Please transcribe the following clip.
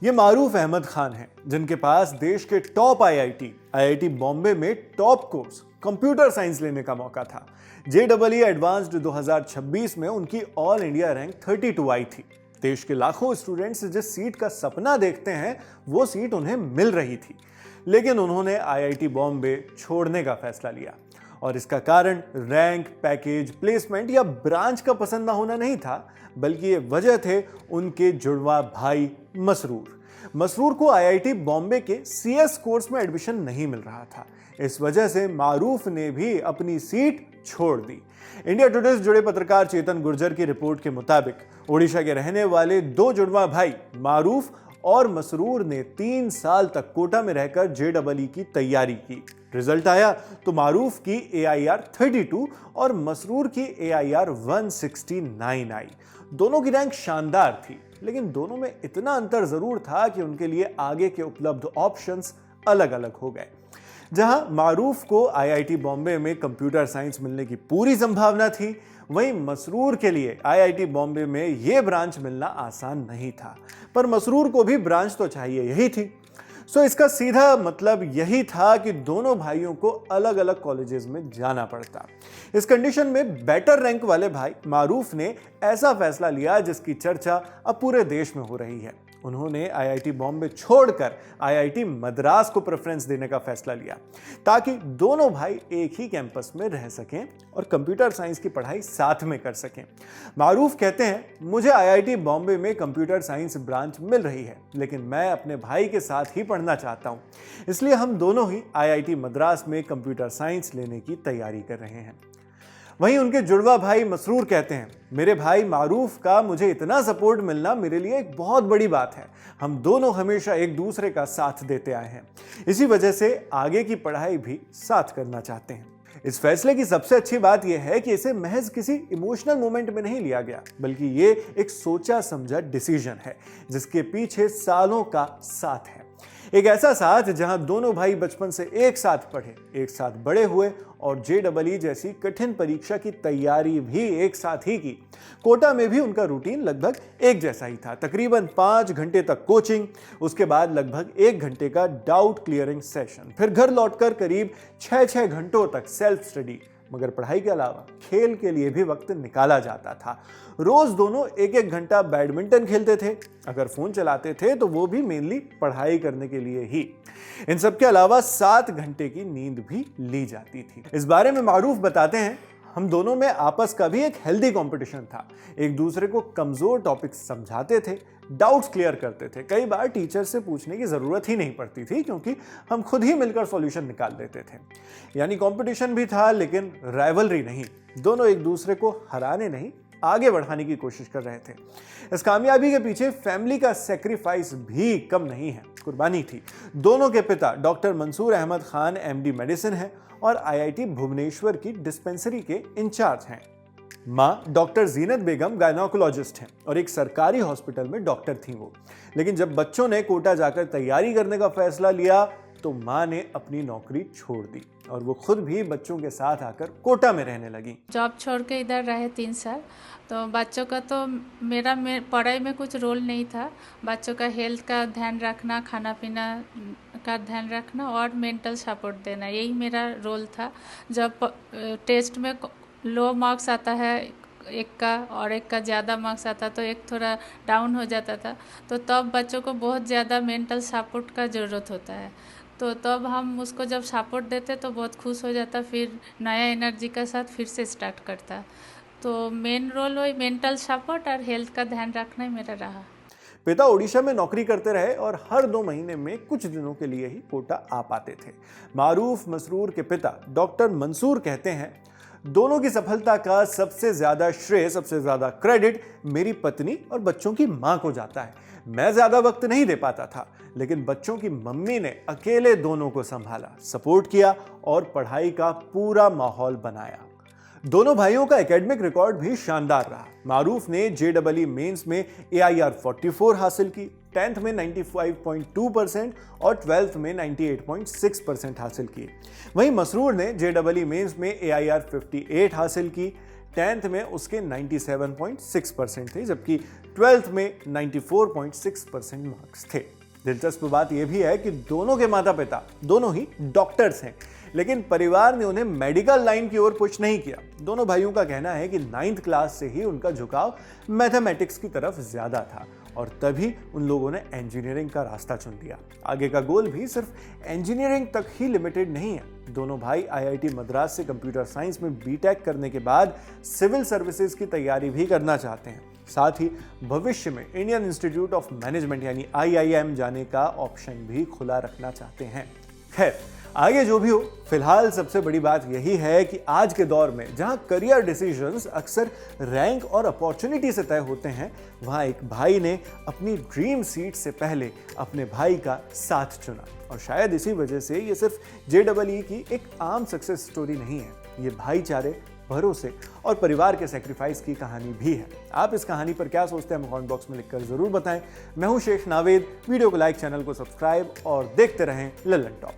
ये मारूफ अहमद खान हैं, जिनके पास देश के टॉप आईआईटी बॉम्बे में टॉप कोर्स कंप्यूटर साइंस लेने का मौका था। जेईई एडवांस्ड 2026 में उनकी ऑल इंडिया रैंक 32 आई थी। देश के लाखों स्टूडेंट्स जिस सीट का सपना देखते हैं वो सीट उन्हें मिल रही थी, लेकिन उन्होंने आईआईटी बॉम्बे छोड़ने का फैसला लिया। और इसका कारण रैंक, पैकेज, प्लेसमेंट या ब्रांच का पसंद ना होना नहीं था, बल्कि ये वजह थे उनके जुड़वा भाई मसरूर को आईआईटी बॉम्बे के सीएस कोर्स में एडमिशन नहीं मिल रहा था। इस वजह से मारूफ ने भी अपनी सीट छोड़ दी। इंडिया टुडे से जुड़े पत्रकार चेतन गुर्जर की रिपोर्ट के मुताबिक ओडिशा के रहने वाले दो जुड़वा भाई मारूफ और मसरूर ने 3 साल तक कोटा में रहकर जेईई की तैयारी की। रिजल्ट आया तो मारूफ की AIR 32 और मसरूर की AIR 169 आई। दोनों की रैंक शानदार थी, लेकिन दोनों में इतना अंतर जरूर था कि उनके लिए आगे के उपलब्ध ऑप्शंस अलग अलग हो गए। जहां मारूफ को आईआईटी बॉम्बे में कंप्यूटर साइंस मिलने की पूरी संभावना थी, वहीं मसरूर के लिए आईआईटी बॉम्बे में यह ब्रांच मिलना आसान नहीं था। पर मसरूर को भी ब्रांच तो चाहिए यही थी। सो इसका सीधा मतलब यही था कि दोनों भाइयों को अलग अलग कॉलेजेस में जाना पड़ता। इस कंडीशन में बेटर रैंक वाले भाई मारूफ ने ऐसा फैसला लिया जिसकी चर्चा अब पूरे देश में हो रही है। उन्होंने आईआईटी बॉम्बे छोड़कर आईआईटी मद्रास को प्रेफरेंस देने का फैसला लिया, ताकि दोनों भाई एक ही कैंपस में रह सकें और कंप्यूटर साइंस की पढ़ाई साथ में कर सकें। मारूफ कहते हैं, मुझे आईआईटी बॉम्बे में कंप्यूटर साइंस ब्रांच मिल रही है, लेकिन मैं अपने भाई के साथ ही पढ़ना चाहता हूं, इसलिए हम दोनों ही आईआईटी मद्रास में कंप्यूटर साइंस लेने की तैयारी कर रहे हैं। वहीं उनके जुड़वा भाई मसरूर कहते हैं, मेरे भाई मारूफ का मुझे इतना सपोर्ट मिलना मेरे लिए एक बहुत बड़ी बात है। हम दोनों हमेशा एक दूसरे का साथ देते आए हैं, इसी वजह से आगे की पढ़ाई भी साथ करना चाहते हैं। इस फैसले की सबसे अच्छी बात यह है कि इसे महज किसी इमोशनल मोमेंट में नहीं लिया गया, बल्कि ये एक सोचा समझा डिसीजन है जिसके पीछे सालों का साथ है। एक ऐसा साथ जहां दोनों भाई बचपन से एक साथ पढ़े, एक साथ बड़े हुए और जेईई जैसी कठिन परीक्षा की तैयारी भी एक साथ ही की। कोटा में भी उनका रूटीन लगभग एक जैसा ही था। तकरीबन 5 घंटे तक कोचिंग, उसके बाद लगभग 1 घंटे का डाउट क्लियरिंग सेशन, फिर घर लौटकर करीब 6 घंटों तक सेल्फ स्टडी। मगर पढ़ाई के अलावा खेल के लिए भी वक्त निकाला जाता था। रोज दोनों 1-1 घंटा बैडमिंटन खेलते थे। अगर फोन चलाते थे तो वो भी मेनली पढ़ाई करने के लिए ही। इन सब के अलावा 7 घंटे की नींद भी ली जाती थी। इस बारे में मारूफ बताते हैं, हम दोनों में आपस का भी एक हेल्दी कंपटीशन था। एक दूसरे को कमजोर टॉपिक्स समझाते थे, डाउट्स क्लियर करते थे। कई बार टीचर से पूछने की जरूरत ही नहीं पड़ती थी, क्योंकि हम खुद ही मिलकर सॉल्यूशन निकाल देते थे। यानी कंपटीशन भी था, लेकिन राइवलरी नहीं। दोनों एक दूसरे को हराने नहीं, आगे बढ़ाने की कोशिश कर रहे थे। इस कामयाबी के पीछे फैमिली का सेक्रीफाइस भी कम नहीं है, कुर्बानी थी। दोनों के पिता doctor Mansoor Ahmed Khan MD medicine हैं और आईआईटी भुवनेश्वर की डिस्पेंसरी के इंचार्ज हैं। माँ डॉक्टर जीनत बेगम गायनोकोलॉजिस्ट हैं और एक सरकारी हॉस्पिटल में डॉक्टर थी वो। लेकिन जब बच्चों ने कोटा जाकर तैयारी करने का फैसला लिया तो माँ ने अपनी नौकरी छोड़ दी और वो खुद भी बच्चों के साथ आकर कोटा में रहने लगी। जॉब छोड़ के इधर रहे 3 साल, तो बच्चों का तो मेरा पढ़ाई में कुछ रोल नहीं था। बच्चों का हेल्थ का ध्यान रखना, खाना पीना का ध्यान रखना और मेंटल सपोर्ट देना, यही मेरा रोल था। जब टेस्ट में लो मार्क्स आता है एक का और एक का ज़्यादा मार्क्स आता तो एक थोड़ा डाउन हो जाता था, तो तब बच्चों को बहुत ज़्यादा मेंटल सपोर्ट का ज़रूरत होता है। तो तब हम उसको जब सपोर्ट देते तो बहुत खुश हो जाता, फिर नया एनर्जी के साथ फिर से स्टार्ट करता। तो मेन रोल वही मेंटल सपोर्ट और हेल्थ का ध्यान रखना ही मेरा रहा। पिता ओडिशा में नौकरी करते रहे और हर 2 महीने में कुछ दिनों के लिए ही कोटा आ पाते थे। मारूफ मसरूर के पिता डॉक्टर मंसूर कहते हैं, दोनों की सफलता का सबसे ज्यादा श्रेय, सबसे ज्यादा क्रेडिट मेरी पत्नी और बच्चों की मां को जाता है। मैं ज्यादा वक्त नहीं दे पाता था, लेकिन बच्चों की मम्मी ने अकेले दोनों को संभाला, सपोर्ट किया और पढ़ाई का पूरा माहौल बनाया। दोनों भाइयों का एकेडमिक रिकॉर्ड भी शानदार रहा। मारूफ ने जेईई मेंस में AIR 44 हासिल की, 10th में 95.2% और 12th में 98.6% हासिल की। वहीं मसरूर ने जेईई मेंस में AIR 58 हासिल की, 10th में उसके 97.6% थे, जबकि 12th में 94.6% मार्क्स थे। दिलचस्प बात यह भी है कि दोनों के माता पिता दोनों ही डॉक्टर्स हैं, लेकिन परिवार ने उन्हें मेडिकल लाइन की ओर पुश नहीं किया। दोनों भाइयों का कहना है कि 9th क्लास से ही उनका झुकाव मैथमेटिक्स की तरफ ज्यादा था और तभी उन लोगों ने इंजीनियरिंग का रास्ता चुन लिया। आगे का गोल भी सिर्फ इंजीनियरिंग तक ही लिमिटेड नहीं है। दोनों भाई IIT मद्रास से कंप्यूटर साइंस में बीटेक करने के बाद सिविल सर्विसेज की तैयारी भी करना चाहते हैं। साथ ही भविष्य में इंडियन इंस्टीट्यूट ऑफ मैनेजमेंट यानी IIM जाने का ऑप्शन भी खुला रखना चाहते हैं। खैर, आगे जो भी हो, फिलहाल सबसे बड़ी बात यही है कि आज के दौर में जहां करियर डिसीजंस अक्सर रैंक और अपॉर्चुनिटी से तय होते हैं, वहां एक भाई ने अपनी ड्रीम सीट से पहले अपने भाई का साथ चुना और शायद इसी वजह से ये सिर्फ JEE की एक आम सक्सेस स्टोरी नहीं है। ये भाईचारे, भरोसे और परिवार के सेक्रीफाइस की कहानी भी है। आप इस कहानी पर क्या सोचते हैं कमेंट बॉक्स में लिखकर जरूर बताएं। मैं हूं शेख नावेद। वीडियो को लाइक, चैनल को सब्सक्राइब और देखते रहें लल्लन टॉप।